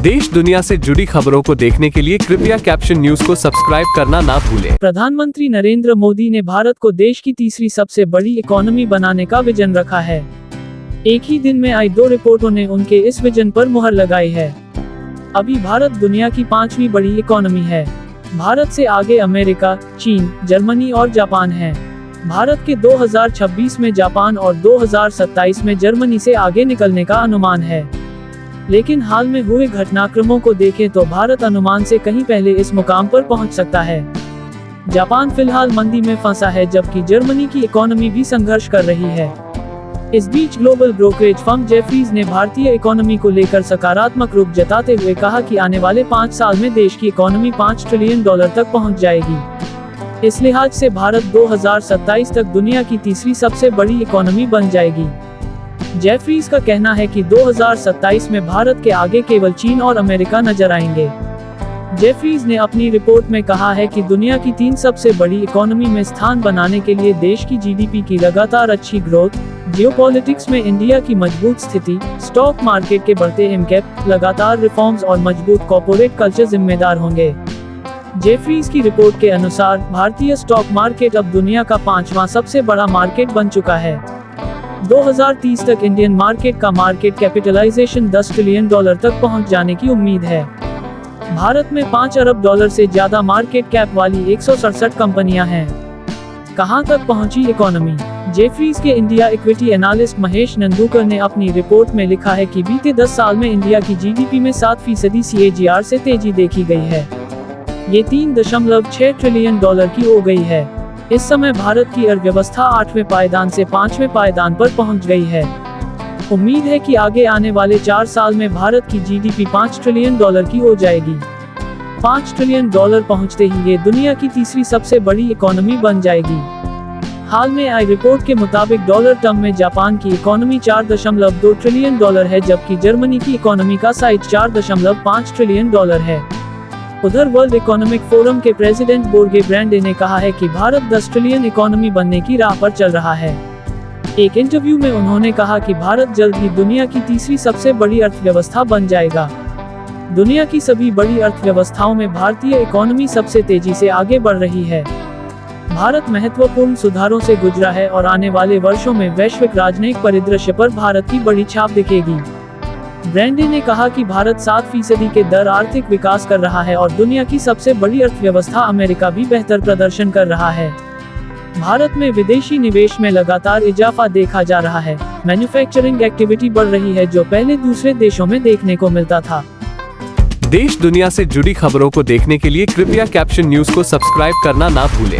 देश दुनिया से जुड़ी खबरों को देखने के लिए कृपया कैप्शन न्यूज को सब्सक्राइब करना ना भूलें। प्रधानमंत्री नरेंद्र मोदी ने भारत को देश की तीसरी सबसे बड़ी इकोनॉमी बनाने का विजन रखा है। एक ही दिन में आई 2 रिपोर्टों ने उनके इस विजन पर मुहर लगाई है। अभी भारत दुनिया की 5वीं बड़ी इकोनॉमी है। भारत से आगे अमेरिका, चीन, जर्मनी और जापान है। भारत के 2026 में जापान और 2027 में जर्मनी से आगे निकलने का अनुमान है। लेकिन हाल में हुए घटनाक्रमों को देखें तो भारत अनुमान से कहीं पहले इस मुकाम पर पहुंच सकता है। जापान फिलहाल मंदी में फंसा है, जबकि जर्मनी की इकोनॉमी भी संघर्ष कर रही है। इस बीच ग्लोबल ब्रोकरेज फर्म जेफरीज ने भारतीय इकोनॉमी को लेकर सकारात्मक रुख जताते हुए कहा कि आने वाले 5 साल में देश की इकोनॉमी $5 ट्रिलियन तक पहुंच जाएगी। इस लिहाज से भारत 2027 तक दुनिया की तीसरी सबसे बड़ी इकोनॉमी बन जाएगी। जेफरीज का कहना है कि 2027 में भारत के आगे केवल चीन और अमेरिका नजर आएंगे। जेफरीज ने अपनी रिपोर्ट में कहा है कि दुनिया की 3 सबसे बड़ी इकोनॉमी में स्थान बनाने के लिए देश की जीडीपी की लगातार अच्छी ग्रोथ, जियोपॉलिटिक्स में इंडिया की मजबूत स्थिति, स्टॉक मार्केट के बढ़ते इनकैप, लगातार रिफॉर्म्स और मजबूत कॉर्पोरेट कल्चर जिम्मेदार होंगे। जेफरीज की रिपोर्ट के अनुसार भारतीय स्टॉक मार्केट अब दुनिया का 5वां सबसे बड़ा मार्केट बन चुका है। 2030 तक इंडियन मार्केट का मार्केट कैपिटलाइजेशन $10 ट्रिलियन तक पहुंच जाने की उम्मीद है। भारत में $5 अरब से ज्यादा मार्केट कैप वाली 167 कंपनियां हैं। कहां तक पहुंची इकोनॉमी? जेफरीज के इंडिया इक्विटी एनालिस्ट महेश नंदूकर ने अपनी रिपोर्ट में लिखा है कि बीते 10 साल में इंडिया की जीडीपी में 7% CAGR से तेजी देखी गई है। ये $3.6 ट्रिलियन की हो गई है। इस समय भारत की अर्थव्यवस्था 8वें पायदान से 5वें पायदान पर पहुंच गई है। उम्मीद है कि आगे आने वाले 4 साल में भारत की जीडीपी $5 ट्रिलियन की हो जाएगी। $5 ट्रिलियन पहुंचते ही ये दुनिया की तीसरी सबसे बड़ी इकोनॉमी बन जाएगी। हाल में आई रिपोर्ट के मुताबिक डॉलर टर्म में जापान की इकोनॉमी $4.2 ट्रिलियन है, जबकि जर्मनी की इकोनॉमी का साइज $4.5 ट्रिलियन है। उधर वर्ल्ड इकोनॉमिक फोरम के प्रेसिडेंट बोर्गे ब्रांडे ने कहा है कि भारत 10 ट्रिलियन इकोनॉमी बनने की राह पर चल रहा है। एक इंटरव्यू में उन्होंने कहा कि भारत जल्द ही दुनिया की तीसरी सबसे बड़ी अर्थव्यवस्था बन जाएगा। दुनिया की सभी बड़ी अर्थव्यवस्थाओं में भारतीय इकोनॉमी सबसे तेजी से आगे बढ़ रही है। भारत महत्वपूर्ण सुधारों से गुजरा है और आने वाले वर्षों में वैश्विक राजनयिक परिदृश्य पर भारत की बड़ी छाप दिखेगी। ब्रांडे ने कहा कि भारत 7% के दर आर्थिक विकास कर रहा है और दुनिया की सबसे बड़ी अर्थव्यवस्था अमेरिका भी बेहतर प्रदर्शन कर रहा है। भारत में विदेशी निवेश में लगातार इजाफा देखा जा रहा है। मैन्युफैक्चरिंग एक्टिविटी बढ़ रही है, जो पहले दूसरे देशों में देखने को मिलता था। देश दुनिया से जुड़ी खबरों को देखने के लिए कृपया कैप्शन न्यूज को सब्सक्राइब करना ना भूलें।